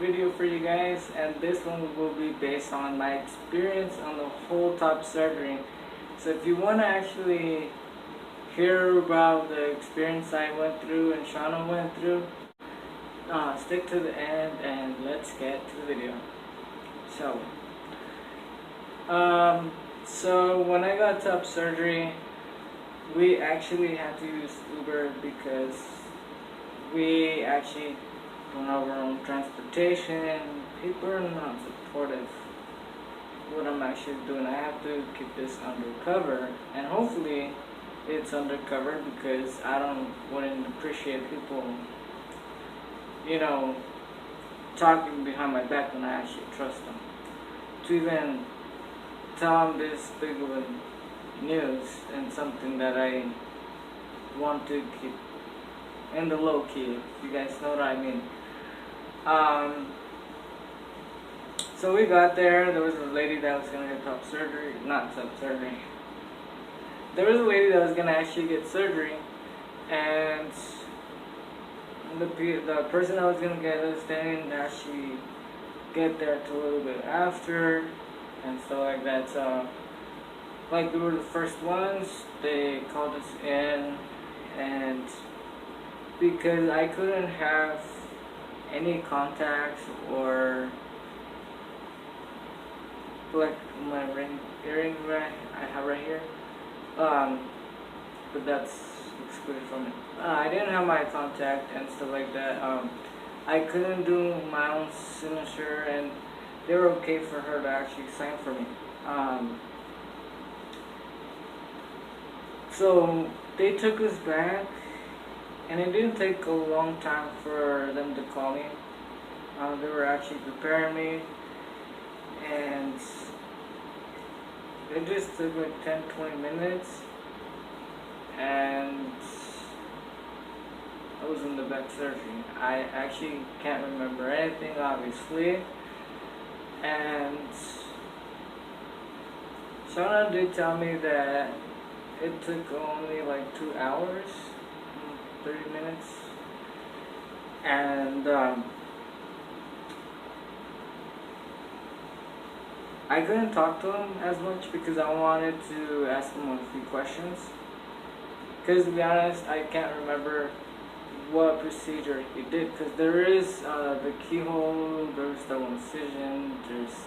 video for you guys, and this one will be based on my experience on the whole top surgery. So if you want to actually hear about the experience I went through and Shawna went through, stick to the end and let's get to the video. So when I got top surgery, we actually had to use Uber because we actually don't have our own transportation. People are not supportive what I'm actually doing. I have to keep this undercover, and hopefully it's undercover because wouldn't appreciate people, talking behind my back when I actually trust them. To even tell them this big of a news and something that I want to keep in the low key, if you guys know what I mean. So we got there. There was a lady that was gonna get top surgery, not top surgery. There was a lady that was gonna actually get surgery, and the person that was gonna get us didn't actually get there till a little bit after and stuff like that. So, like, we were the first ones. They called us in, and because I couldn't have any contacts or like my earring I have right here, but that's excluded from it. I didn't have my contact and stuff like that. I couldn't do my own signature, and they were okay for her to actually sign for me. So they took us back, and it didn't take a long time for them to call me. They were actually preparing me, and it just took like 10-20 minutes, and I was in the back surgery. I actually can't remember anything, obviously, and Shawna did tell me that it took only like 2 hours, 30 minutes, and I couldn't talk to him as much because I wanted to ask him a few questions. Because to be honest, I can't remember what procedure he did. Because there is the keyhole, there's the incision, there's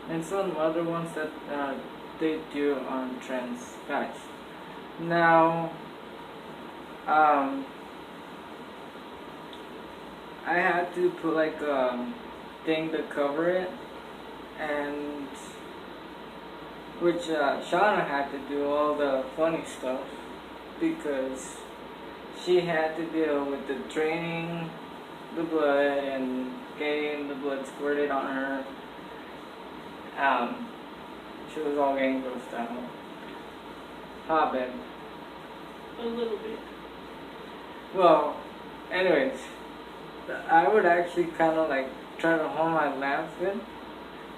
and some other ones that they do on trans guys. Now, I had to put like thing to cover it, and which Shawna had to do all the funny stuff because she had to deal with the draining the blood and getting the blood squirted on her. She was all getting grossed out. Hot babe. A little bit. Well, anyways, I would actually kind of like try to hold my laugh in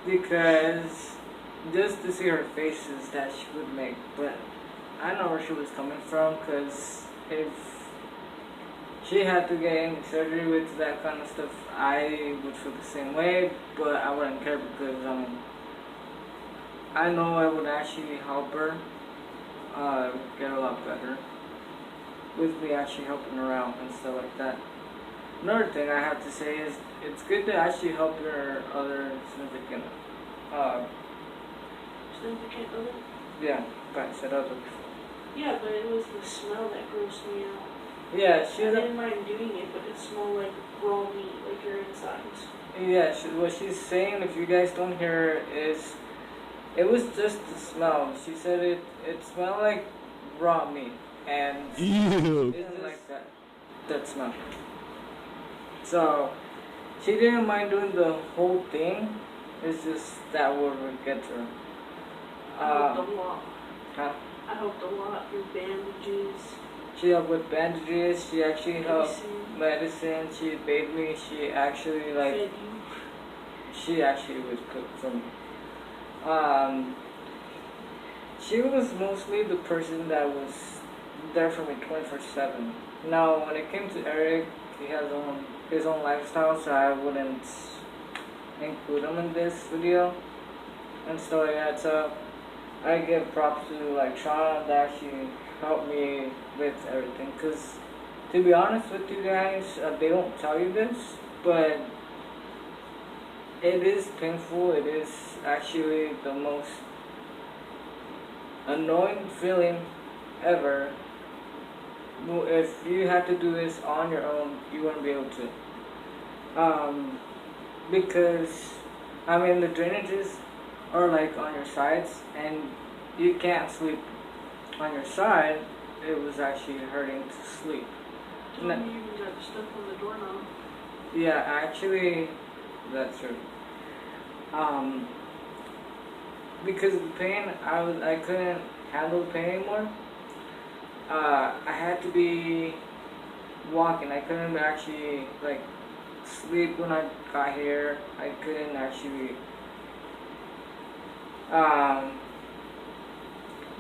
because just to see her faces that she would make. But I know where she was coming from, because if she had to get any surgery with that kind of stuff, I would feel the same way, but I wouldn't care because I know I would actually help her get a lot better with me actually helping her out and stuff like that. Another thing I have to say is it's good to actually help your other significant other? yeah, I said other before. Yeah, but it was the smell that grossed me out. Yeah, I didn't mind doing it, but it smelled like raw meat, like your insides. Yeah, what she's saying, if you guys don't hear her, is it was just the smell. She said it smelled like raw meat, and Ew. it didn't like that smell. So she didn't mind doing the whole thing. It's just that word would get to her. I helped a lot. Huh? I helped a lot with bandages. She helped with bandages. She actually helped medicine. She bathed me. She actually Fed you. She actually would cook for me. She was mostly the person that was there for me 24/7. Now, when it came to Eric, he has his own lifestyle, so I wouldn't include him in this video and stuff like that. So I give props to like Shawna that actually helped me with everything. Cause to be honest with you guys, they don't tell you this, but it is painful. It is actually the most annoying feeling ever. If you had to do this on your own, you wouldn't be able to. Because I mean the drainages are like on your sides, and you can't sleep on your side. It was actually hurting to sleep. You even got stuck on the doorknob. Yeah, actually, that's true. Because of the pain, I couldn't handle the pain anymore. I had to be walking. I couldn't actually like sleep when I got here. I couldn't actually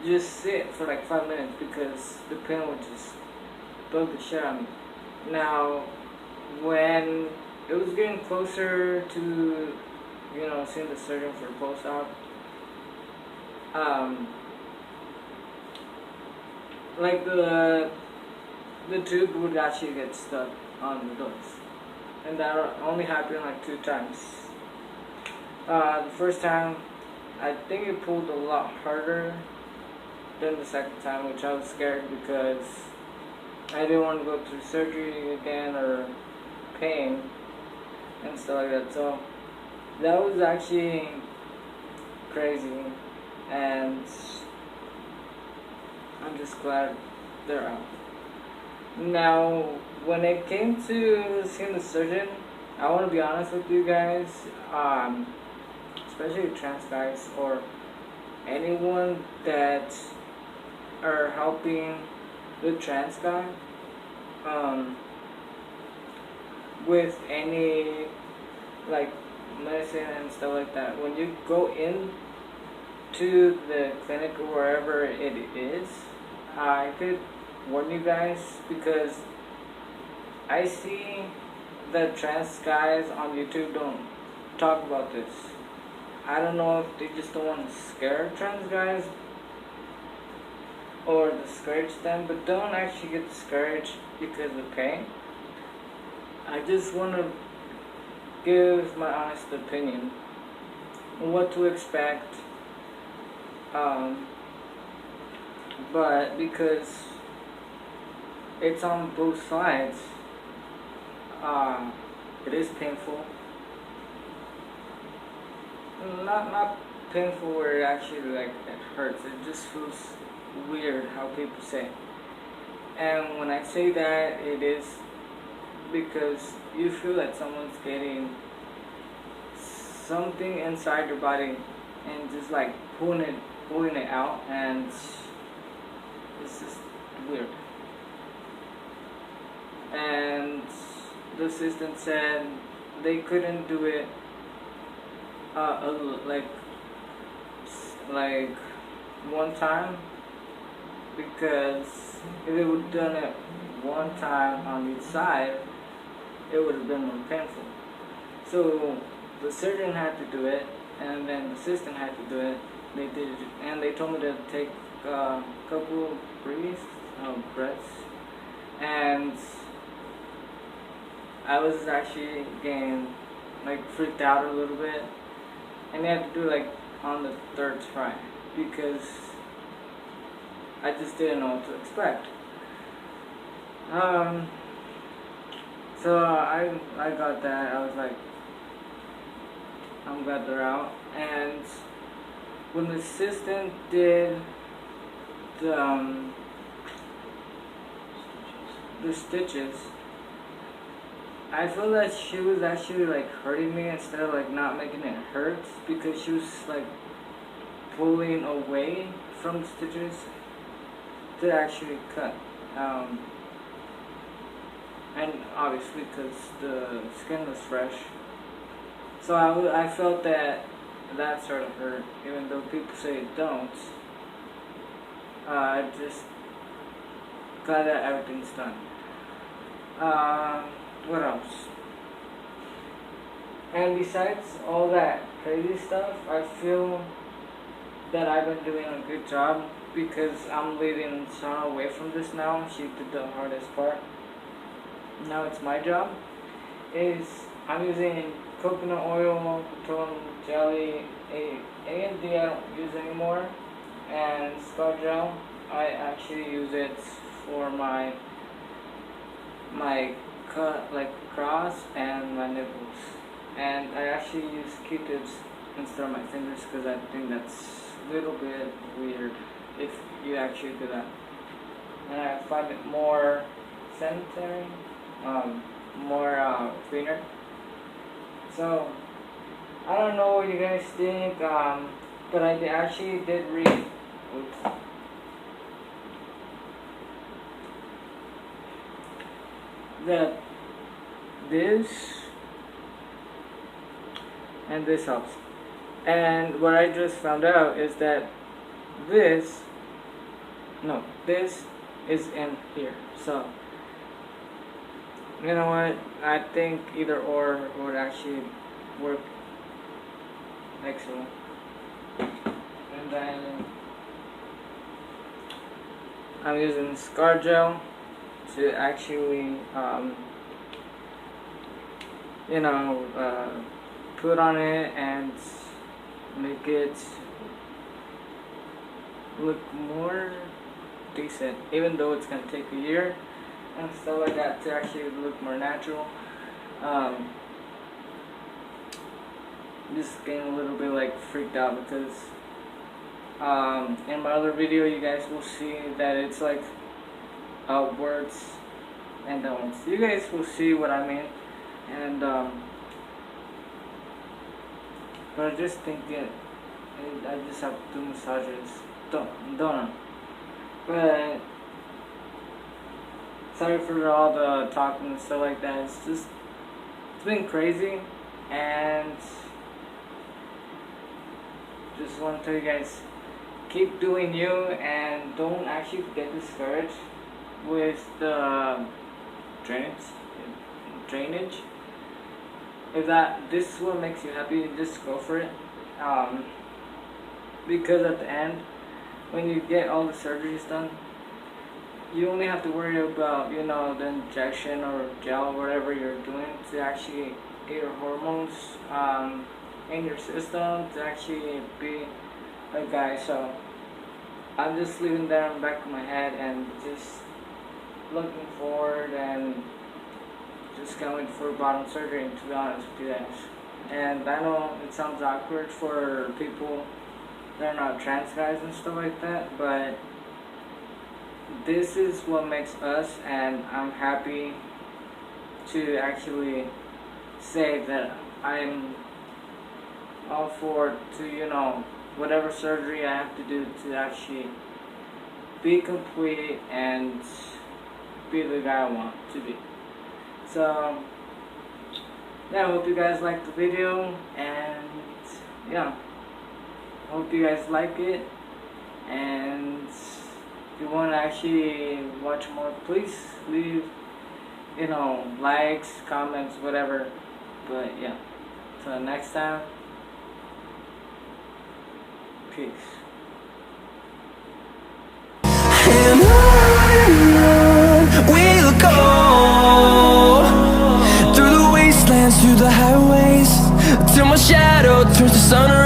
just sit for like 5 minutes because the pain would just bug the shit out of me. Now, when it was getting closer to, seeing the surgeon for post-op, like the tube would actually get stuck on the doors, and that only happened like 2 times. The first time, I think it pulled a lot harder than the second time, which I was scared because I didn't want to go through surgery again or pain and stuff like that. So that was actually crazy, and I'm just glad they're out. Now, when it came to seeing the surgeon, I want to be honest with you guys, especially trans guys or anyone that are helping the trans guy with any like medicine and stuff like that. When you go in to the clinic or wherever it is, I could warn you guys because I see that trans guys on YouTube don't talk about this. I don't know if they just don't want to scare trans guys or discourage them, but don't actually get discouraged because of pain. I just want to give my honest opinion on what to expect, but because it's on both sides, it is painful. Not painful where it actually like it hurts. It just feels weird how people say. And when I say that, it is because you feel that someone's getting something inside your body and just like pulling it out, and it's just weird. And the assistant said they couldn't do it like one time, because if they would have done it one time on each side, it would have been more painful. So the surgeon had to do it, and then the assistant had to do it. They did it, and they told me to take a couple breaths, and I was actually getting like freaked out a little bit, and they had to do like on the 3rd try because I just didn't know what to expect. So I got that. I was like, I'm glad they're out. And when the assistant did the stitches, I feel that she was actually like hurting me instead of like not making it hurt, because she was like pulling away from the stitches to actually cut. And obviously because the skin was fresh. So I felt that sort of hurt, even though people say it don't. Just glad that everything's done. What else? And besides all that crazy stuff, I feel that I've been doing a good job because I'm leaving Shawna away from this now. She did the hardest part. Now it's my job. I'm using coconut oil, petroleum jelly, A&D I don't use anymore, and scar gel. I actually use it for my cut, like cross, and my nipples. And I actually use Q-tips instead of my fingers because I think that's a little bit weird if you actually do that. And I find it more sanitary, more cleaner. So I don't know what you guys think, but I actually did read. Oops. That this and this helps. And what I just found out is that this is in here. So you know what? I think either or would actually work excellent. And then I'm using scar gel to actually put on it and make it look more decent, even though it's gonna take a year and stuff like that to actually look more natural. Just getting a little bit like freaked out because in my other video you guys will see that it's like words and don'ts. You guys will see what I mean. And but I just think that I just have to do massages. Don't know. But sorry for all the talking and stuff like that. It's been crazy, and just want to tell you guys, keep doing you and don't actually get discouraged with the drainage. If this is what makes you happy, just go for it. Because at the end, when you get all the surgeries done, you only have to worry about, the injection or gel or whatever you're doing to actually get your hormones in your system to actually be a guy. So I'm just leaving that in the back of my head and just looking forward and just can't wait for bottom surgery, to be honest with you guys. And I know it sounds awkward for people that are not trans guys and stuff like that, but this is what makes us, and I'm happy to actually say that I'm all for to, whatever surgery I have to do to actually be complete and be the guy I want to be. So yeah, I hope you guys liked the video, and yeah, hope you guys like it. And if you want to actually watch more, please leave likes, comments, whatever. But yeah, till next time, peace. We'll go through the wastelands, through the highways, till my shadow turns to sun rays.